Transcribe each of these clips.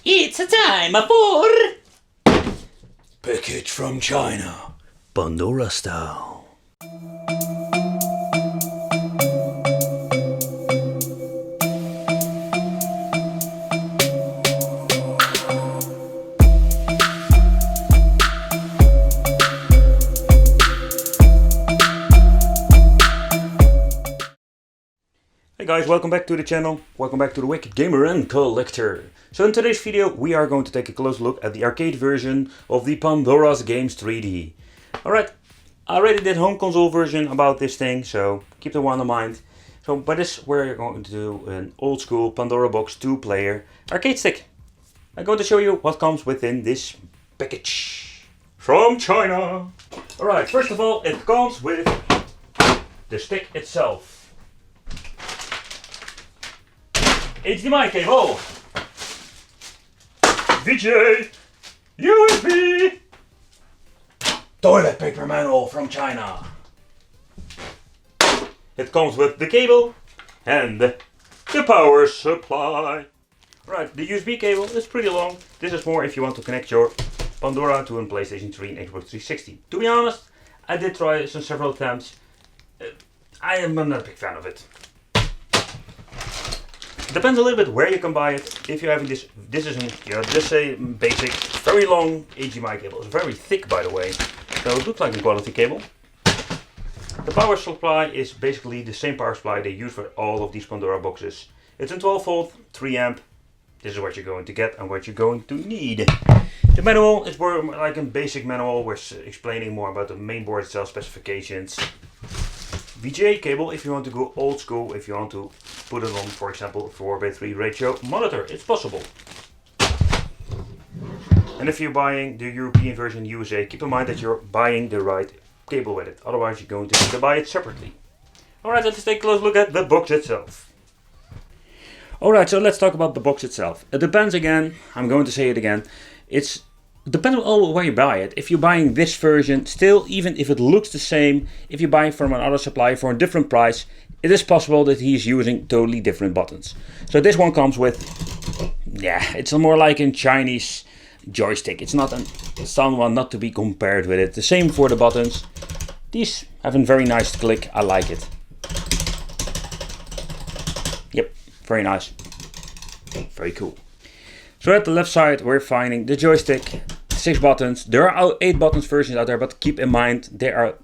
It's a time for package from China, Pandora style. Hey guys, welcome back to the channel. Welcome back to the Wicked Gamer and Collector. So in today's video we are going to take a close look at the arcade version of the Pandoras games 3D. Alright, I already did home console version about this thing, so keep that one in mind. So by this we're going to do an old school Pandora Box 2-player arcade stick. I'm going to show you what comes within this package from China. Alright, first of all it comes with the stick itself. HDMI cable, VGA, USB, toilet paper manual from China. It comes with the cable and the power supply. Right, the USB cable is pretty long. This is more if you want to connect your Pandora to a PlayStation 3 and Xbox 360. To be honest, I did try this on several attempts. I am not a big fan of it. Depends a little bit where you can buy it. If you're having this is just a basic, very long HDMI cable. It's very thick, by the way, so it looks like a quality cable. The power supply is basically the same power supply they use for all of these Pandora boxes. It's a 12 volt, 3 amp. This is what you're going to get and what you're going to need. The manual is more like a basic manual. We're explaining more about the main board itself, specifications. VGA cable if you want to go old school, if you want to put it on, for example, 4:3 ratio monitor, it's possible. And if you're buying the European version USA, keep in mind that you're buying the right cable with it, otherwise you're going to have to buy it separately. Alright, let's take a close look at the box itself. Alright, so let's talk about the box itself. It depends again, I'm going to say it again, it depends on where you buy it. If you're buying this version, still, even if it looks the same, if you buy it from another supplier for a different price, it is possible that he's using totally different buttons. So this one comes with, it's more like a Chinese joystick. It's not someone not to be compared with it. The same for the buttons. These have a very nice click. I like it. Yep, very nice. Very cool. So at the left side we're finding the joystick, 6 buttons. There are 8 buttons versions out there, but keep in mind they are,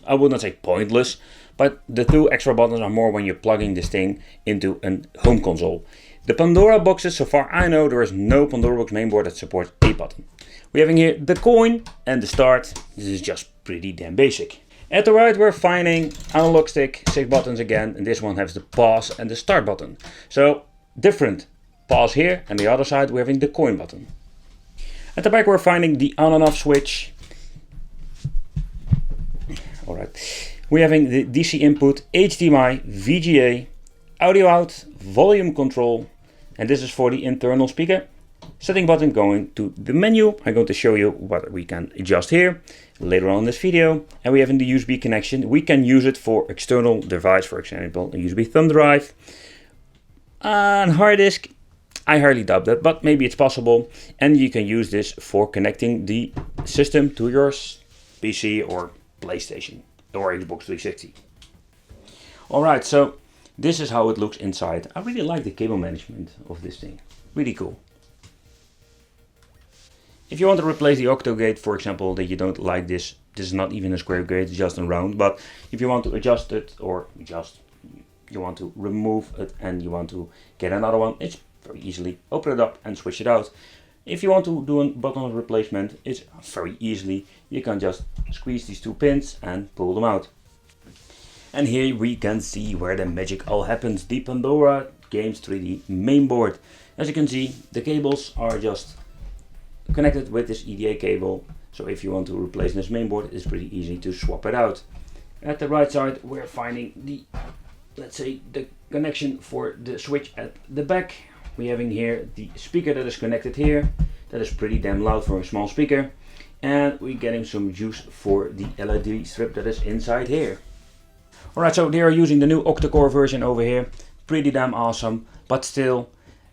I would not say pointless, but the 2 extra buttons are more when you're plugging this thing into a home console. The Pandora boxes, so far I know, there is no Pandora box mainboard that supports 8 button. We're having here the coin and the start. This is just pretty damn basic. At the right we're finding analog stick, 6 buttons again, and this one has the pause and the start button. So different. Pause here, and the other side we're having the coin button. At the back we're finding the on and off switch. Alright. We're having the DC input, HDMI, VGA, audio out, volume control, and this is for the internal speaker. Setting button going to the menu. I'm going to show you what we can adjust here later on in this video. And we have in the USB connection. We can use it for external device, for example, a USB thumb drive. And hard disk, I hardly doubt that, but maybe it's possible. And you can use this for connecting the system to your PC or PlayStation or Xbox 360. Alright, so this is how it looks inside. I really like the cable management of this thing. Really cool. If you want to replace the octo gate, for example, that you don't like this is not even a square gate, it's just a round. But if you want to adjust it, or you want to remove it and you want to get another one, it's very easily open it up and switch it out. If you want to do a button replacement, it's very easily. You can just squeeze these 2 pins and pull them out. And here we can see where the magic all happens. The Pandora Games 3D mainboard. As you can see, the cables are just connected with this EDA cable. So if you want to replace this mainboard, it's pretty easy to swap it out. At the right side, we're finding the, let's say, the connection for the switch at the back. We're having here the speaker that is connected here. That is pretty damn loud for a small speaker. And we're getting some juice for the LED strip that is inside here. Alright, so they are using the new octa-core version over here. Pretty damn awesome, but still,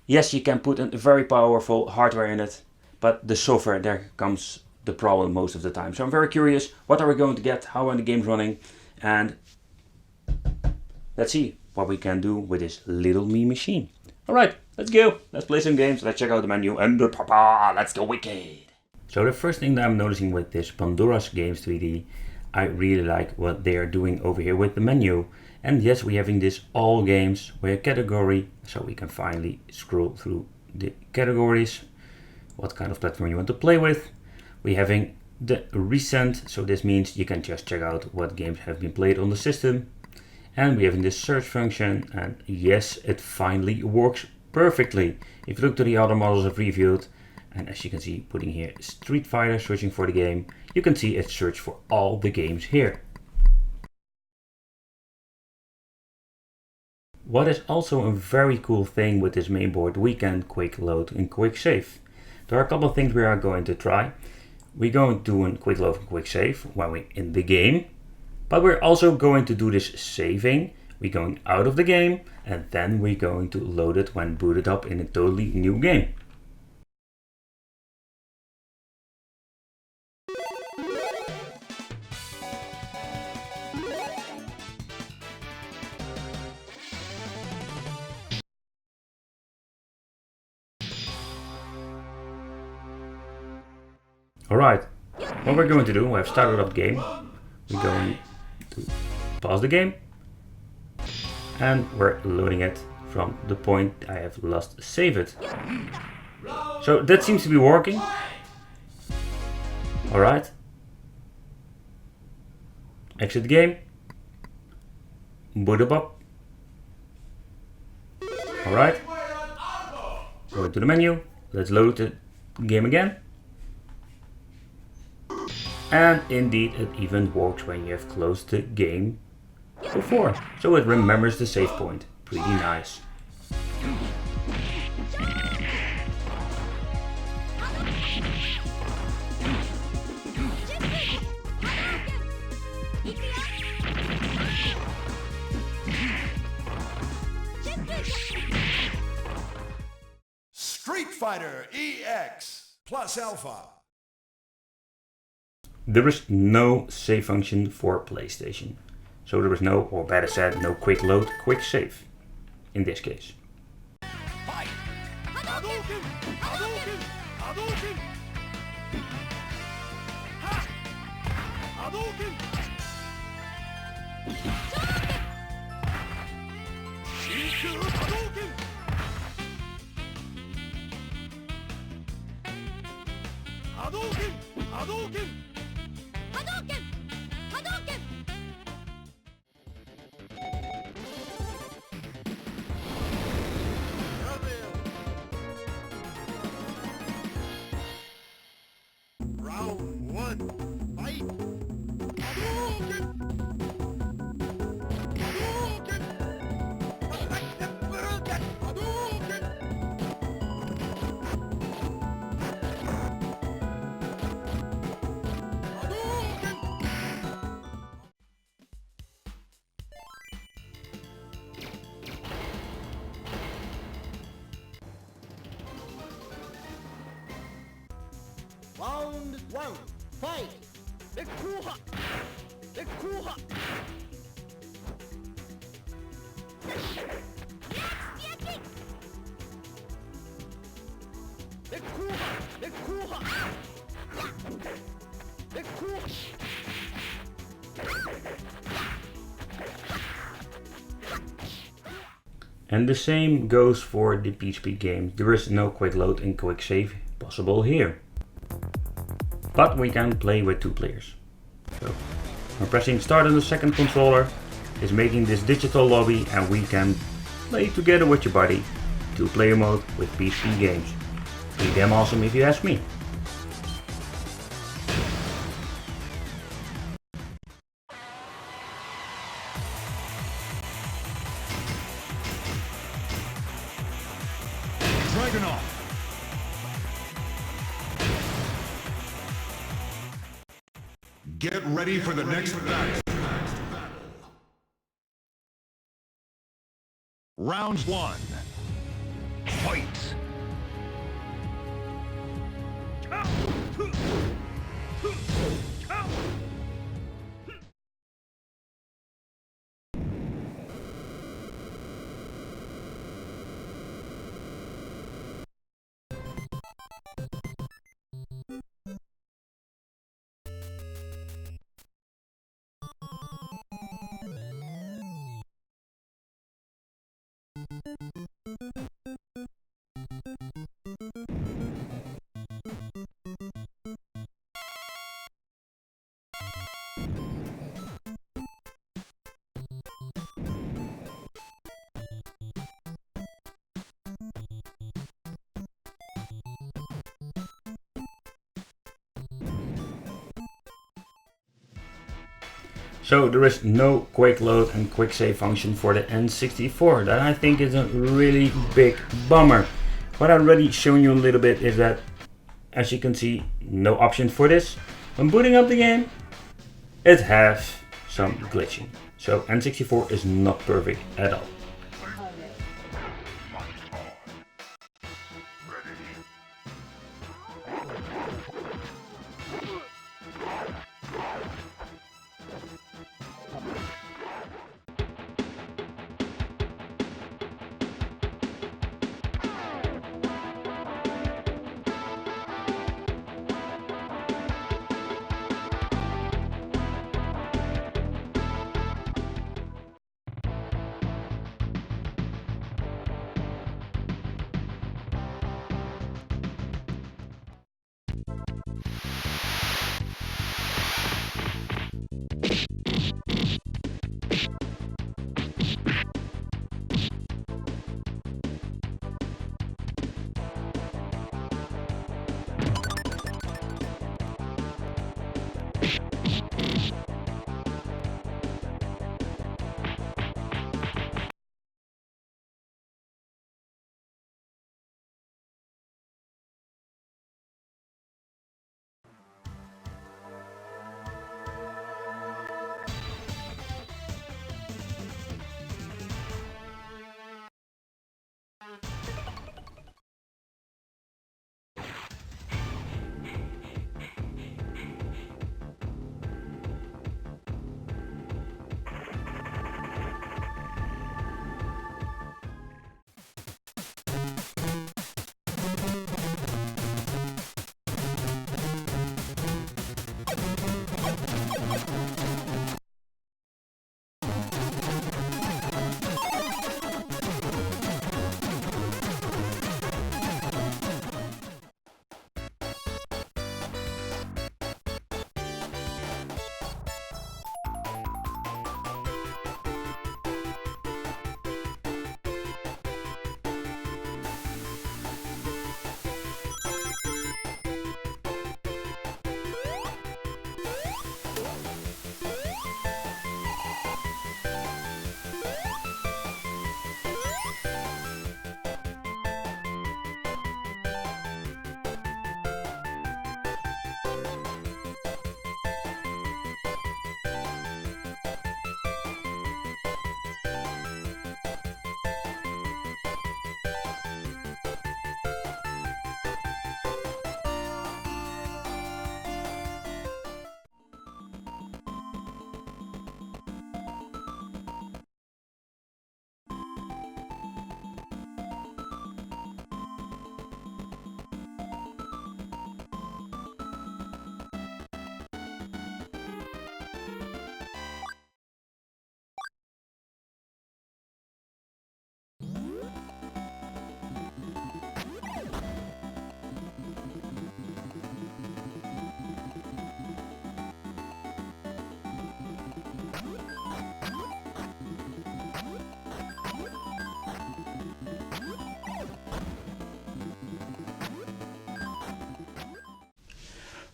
Yes, you can put a very powerful hardware in it, but the software, there comes the problem most of the time. So I'm very curious, what are we going to get, how are the games running, and let's see what we can do with this little me machine. Alright, let's go, let's play some games, let's check out the menu, and let's go wicked! So the first thing that I'm noticing with this Pandora's Games 3D, I really like what they are doing over here with the menu. And yes, we're having this all games with a category, so we can finally scroll through the categories, what kind of platform you want to play with. We're having the recent, so this means you can just check out what games have been played on the system. And we're having this search function, and yes, it finally works perfectly. If you look to the other models I've reviewed, and as you can see, putting here Street Fighter, searching for the game, you can see it searched for all the games here. What is also a very cool thing with this main board, we can quick load and quick save. There are a couple of things we are going to try. We're going to do a quick load and quick save when we're in the game, but we're also going to do this saving. We're going out of the game, and then we're going to load it when booted up in a totally new game. Alright, what we're going to do, we have started up the game, we're going to pause the game, and we're loading it from the point I have last saved it. So that seems to be working. Alright, exit the game, boot up. Alright, go to the menu, let's load the game again. And indeed, it even works when you have closed the game before. So it remembers the save point. Pretty nice. Street Fighter EX plus Alpha. There is no save function for PlayStation. So there is no, or better said, no quick load, quick save. In this case. Round one, fight! Round one, fight! And the same goes for the PSP game. There is no quick load and quick save possible here. But we can play with two players. So I'm pressing start on the second controller, is making this digital lobby, and we can play together with your buddy. Two-player mode with PSP games. Pretty damn awesome if you ask me. Get ready for the next battle. Round one. Fight! So there is no quick load and quick save function for the N64. That I think is a really big bummer. What I've already shown you a little bit is that, as you can see, no option for this. When booting up the game, it has some glitching. So N64 is not perfect at all.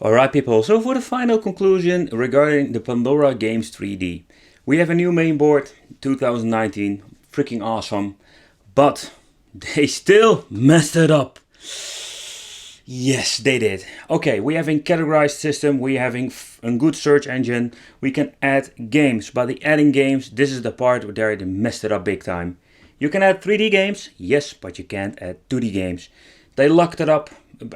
Alright people, so for the final conclusion regarding the Pandora games 3D. We have a new main board, 2019, freaking awesome, but they still messed it up. Yes, they did. Okay, we have a categorized system, we having a good search engine, we can add games, but the adding games, this is the part where they messed it up big time. You can add 3D games, yes, but you can't add 2D games. They locked it up.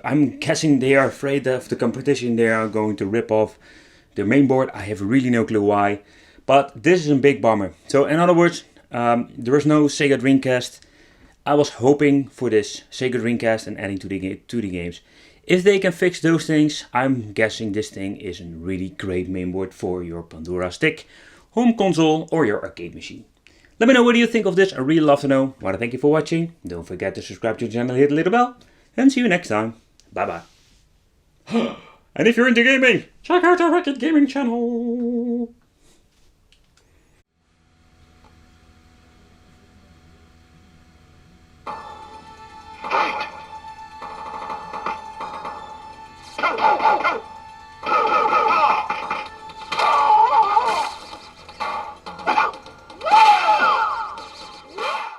I'm guessing they are afraid of the competition. They are going to rip off their main board. I have really no clue why. But this is a big bummer. So in other words, there is no Sega Dreamcast. I was hoping for this Sega Dreamcast and adding 2D games. If they can fix those things, I'm guessing this thing is a really great mainboard for your Pandora stick, home console or your arcade machine. Let me know what you think of this. I really love to know. I want to thank you for watching. Don't forget to subscribe to the channel, hit the little bell, and see you next time. Bye bye. And if you're into gaming, check out our Wicked Gaming channel. Go, go, go, go!